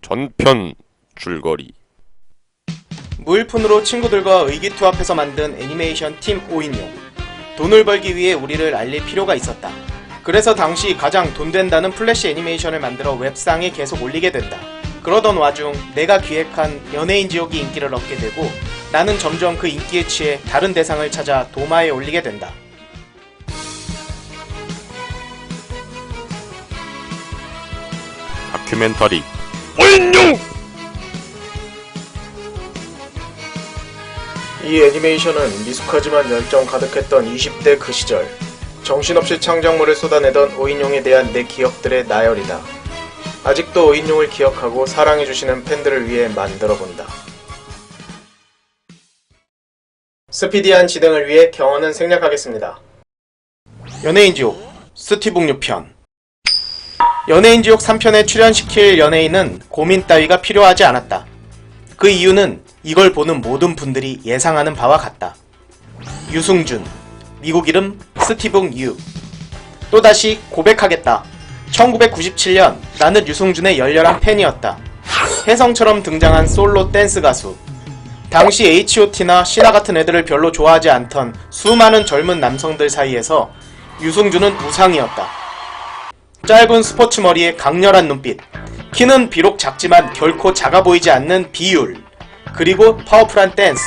전편 줄거리. 무일푼으로 친구들과 의기투합해서 만든 애니메이션 팀 5인용. 돈을 벌기 위해 우리를 알릴 필요가 있었다. 그래서 당시 가장 돈 된다는 플래시 애니메이션을 만들어 웹상에 계속 올리게 된다. 그러던 와중 내가 기획한 연예인 지옥이 인기를 얻게 되고 나는 점점 그 인기에 취해 다른 대상을 찾아 도마에 올리게 된다. 다큐멘터리 오인용! 이 애니메이션은 미숙하지만 열정 가득했던 20대 그 시절 정신없이 창작물을 쏟아내던 오인용에 대한 내 기억들의 나열이다. 아직도 오인용을 기억하고 사랑해주시는 팬들을 위해 만들어본다. 스피디한 진행을 위해 경어는 생략하겠습니다. 연예인지옥 스티북류 편. 연예인지옥 3편에 출연시킬 연예인은 고민 따위가 필요하지 않았다. 그 이유는 이걸 보는 모든 분들이 예상하는 바와 같다. 유승준, 미국 이름 스티븐 유. 또다시 고백하겠다. 1997년 나는 유승준의 열렬한 팬이었다. 혜성처럼 등장한 솔로 댄스 가수. 당시 H.O.T나 신화 같은 애들을 별로 좋아하지 않던 수많은 젊은 남성들 사이에서 유승준은 우상이었다. 짧은 스포츠 머리에 강렬한 눈빛, 키는 비록 작지만 결코 작아 보이지 않는 비율, 그리고 파워풀한 댄스,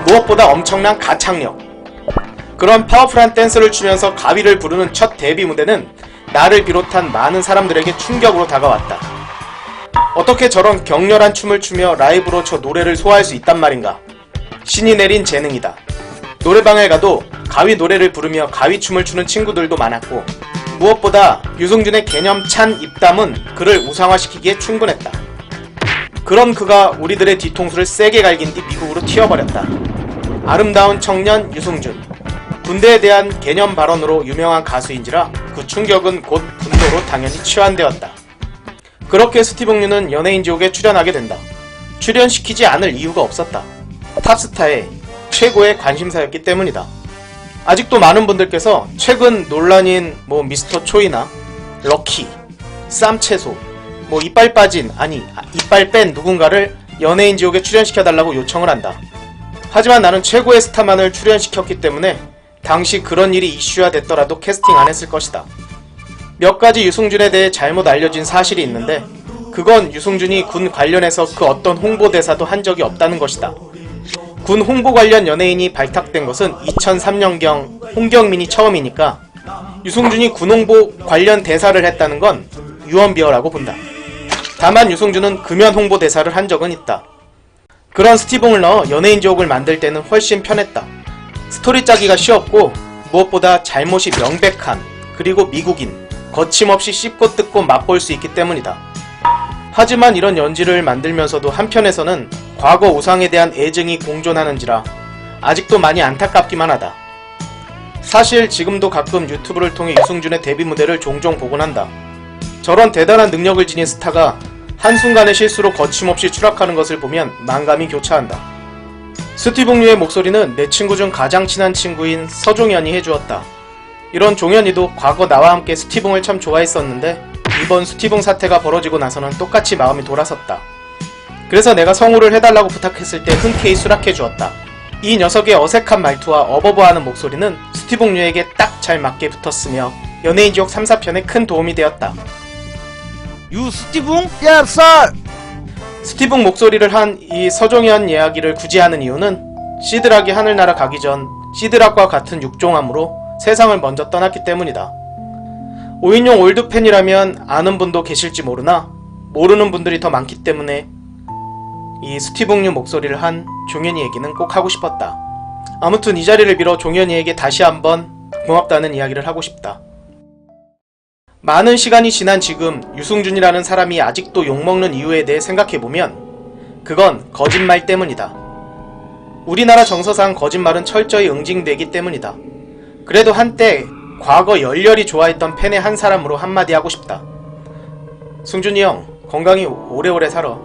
무엇보다 엄청난 가창력. 그런 파워풀한 댄스를 추면서 가위를 부르는 첫 데뷔 무대는 나를 비롯한 많은 사람들에게 충격으로 다가왔다. 어떻게 저런 격렬한 춤을 추며 라이브로 저 노래를 소화할 수 있단 말인가. 신이 내린 재능이다. 노래방에 가도 가위 노래를 부르며 가위춤을 추는 친구들도 많았고, 무엇보다 유승준의 개념 찬 입담은 그를 우상화시키기에 충분했다. 그런 그가 우리들의 뒤통수를 세게 갈긴 뒤 미국으로 튀어버렸다. 아름다운 청년 유승준. 군대에 대한 개념 발언으로 유명한 가수인지라 그 충격은 곧 분노로 당연히 치환되었다. 그렇게 스티븐 유는 연예인지옥에 출연하게 된다. 출연시키지 않을 이유가 없었다. 탑스타의 최고의 관심사였기 때문이다. 아직도 많은 분들께서 최근 논란인 미스터 초이나 럭키, 쌈채소, 이빨 빠진, 이빨 뺀 누군가를 연예인 지옥에 출연시켜달라고 요청을 한다. 하지만 나는 최고의 스타만을 출연시켰기 때문에 당시 그런 일이 이슈화 됐더라도 캐스팅 안 했을 것이다. 몇 가지 유승준에 대해 잘못 알려진 사실이 있는데 그건 유승준이 군 관련해서 그 어떤 홍보대사도 한 적이 없다는 것이다. 군 홍보 관련 연예인이 발탁된 것은 2003년경 홍경민이 처음이니까 유승준이 군 홍보 관련 대사를 했다는 건 유언비어라고 본다. 다만 유승준은 금연 홍보 대사를 한 적은 있다. 그런 스티븐을 넣어 연예인지옥을 만들 때는 훨씬 편했다. 스토리 짜기가 쉬웠고 무엇보다 잘못이 명백한, 그리고 미국인, 거침없이 씹고 뜯고 맛볼 수 있기 때문이다. 하지만 이런 연지를 만들면서도 한편에서는 과거 우상에 대한 애증이 공존하는지라 아직도 많이 안타깝기만 하다. 사실 지금도 가끔 유튜브를 통해 유승준의 데뷔 무대를 종종 보곤 한다. 저런 대단한 능력을 지닌 스타가 한순간의 실수로 거침없이 추락하는 것을 보면 만감이 교차한다. 스티븐 유의 목소리는 내 친구 중 가장 친한 친구인 서종현이 해주었다. 이런 종현이도 과거 나와 함께 스티븐을 참 좋아했었는데 이번 스티븐 사태가 벌어지고 나서는 똑같이 마음이 돌아섰다. 그래서 내가 성우를 해달라고 부탁했을 때 흔쾌히 수락해 주었다. 이 녀석의 어색한 말투와 어버버하는 목소리는 스티븐 유에게 딱 잘 맞게 붙었으며 연예인지옥 3, 4편에 큰 도움이 되었다. 유 스티븐? 야 쌀! 스티븐 목소리를 한 이 서종현 이야기를 굳이 하는 이유는 시드락이 하늘나라 가기 전 시드락과 같은 육종함으로 세상을 먼저 떠났기 때문이다. 오인용 올드팬이라면 아는 분도 계실지 모르나 모르는 분들이 더 많기 때문에 이 스티븐 유 목소리를 한 종현이 얘기는 꼭 하고 싶었다. 아무튼 이 자리를 빌어 종현이에게 다시 한번 고맙다는 이야기를 하고 싶다. 많은 시간이 지난 지금 유승준이라는 사람이 아직도 욕먹는 이유에 대해 생각해보면 그건 거짓말 때문이다. 우리나라 정서상 거짓말은 철저히 응징되기 때문이다. 그래도 한때 과거 열렬히 좋아했던 팬의 한 사람으로 한마디 하고 싶다. 승준이 형, 건강히 오래오래 살아.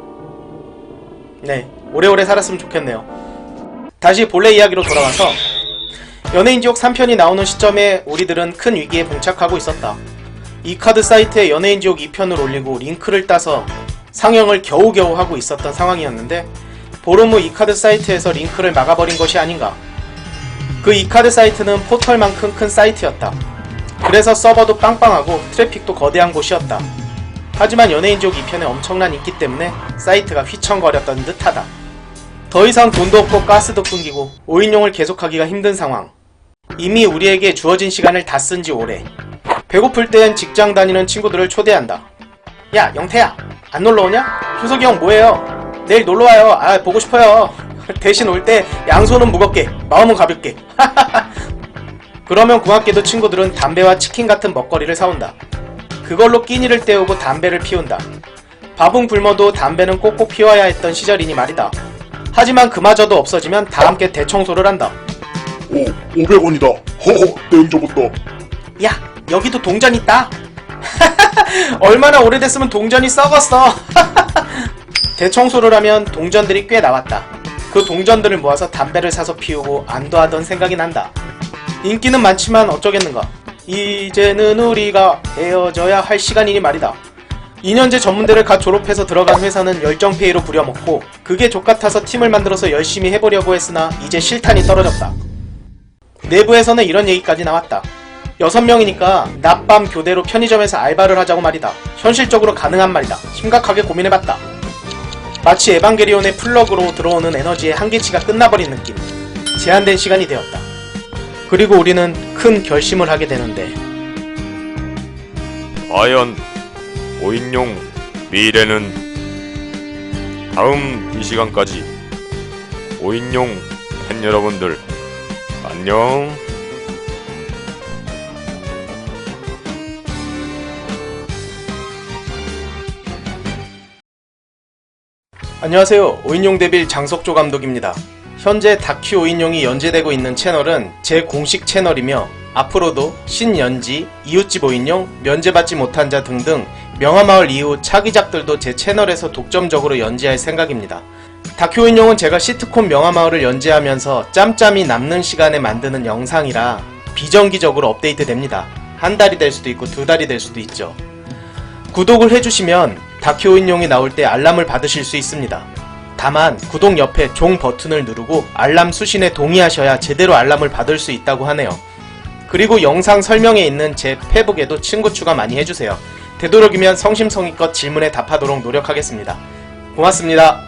네, 오래오래 살았으면 좋겠네요. 다시 본래 이야기로 돌아와서 연예인지옥 3편이 나오는 시점에 우리들은 큰 위기에 봉착하고 있었다. 이카드 사이트에 연예인지옥 2편을 올리고 링크를 따서 상영을 겨우겨우 하고 있었던 상황이었는데 보름 후 이카드 사이트에서 링크를 막아버린 것이 아닌가. 그 이카드 사이트는 포털만큼 큰 사이트였다. 그래서 서버도 빵빵하고 트래픽도 거대한 곳이었다. 하지만 연예인지옥 2편의 엄청난 인기 때문에 사이트가 휘청거렸던 듯하다. 더 이상 돈도 없고 가스도 끊기고 5인용을 계속하기가 힘든 상황. 이미 우리에게 주어진 시간을 다 쓴 지 오래. 배고플 땐 직장 다니는 친구들을 초대한다. 야 영태야 안 놀러오냐? 효석이 형 뭐해요? 내일 놀러와요. 아 보고 싶어요. 대신 올 때 양손은 무겁게 마음은 가볍게. 그러면 고맙게도 친구들은 담배와 치킨 같은 먹거리를 사온다. 그걸로 끼니를 때우고 담배를 피운다. 밥은 굶어도 담배는 꼭꼭 피워야 했던 시절이니 말이다. 하지만 그마저도 없어지면 다 함께 대청소를 한다. 오, 500원이다. 허허, 땡 접었다. 야 여기도 동전 있다. 얼마나 오래됐으면 동전이 썩었어. 대청소를 하면 동전들이 꽤 나왔다. 그 동전들을 모아서 담배를 사서 피우고 안도하던 생각이 난다. 인기는 많지만 어쩌겠는가. 이제는 우리가 헤어져야 할 시간이니 말이다. 2년제 전문대를 갓 졸업해서 들어간 회사는 열정페이로 부려먹고 그게 족같아서 팀을 만들어서 열심히 해보려고 했으나 이제 실탄이 떨어졌다. 내부에서는 이런 얘기까지 나왔다. 6명이니까 낮밤 교대로 편의점에서 알바를 하자고 말이다. 현실적으로 가능한 말이다. 심각하게 고민해봤다. 마치 에반게리온의 플러그로 들어오는 에너지의 한계치가 끝나버린 느낌. 제한된 시간이 되었다. 그리고 우리는 큰 결심을 하게 되는데 과연 5인용 미래는 다음 이 시간까지 5인용 팬 여러분들 안녕. 안녕하세요. 5인용 데빌 장석조 감독입니다. 현재 다큐 5인용이 연재되고 있는 채널은 제 공식 채널이며 앞으로도 신연지, 이웃집 5인용, 면제받지 못한 자 등등 명화마을 이후 차기작들도 제 채널에서 독점적으로 연재할 생각입니다. 다큐 5인용은 제가 시트콤 명화마을을 연재하면서 짬짬이 남는 시간에 만드는 영상이라 비정기적으로 업데이트 됩니다. 한 달이 될 수도 있고 2달이 될 수도 있죠. 구독을 해주시면 다큐 5인용이 나올 때 알람을 받으실 수 있습니다. 다만 구독 옆에 종 버튼을 누르고 알람 수신에 동의하셔야 제대로 알람을 받을 수 있다고 하네요. 그리고 영상 설명에 있는 제 페북에도 친구 추가 많이 해주세요. 되도록이면 성심성의껏 질문에 답하도록 노력하겠습니다. 고맙습니다.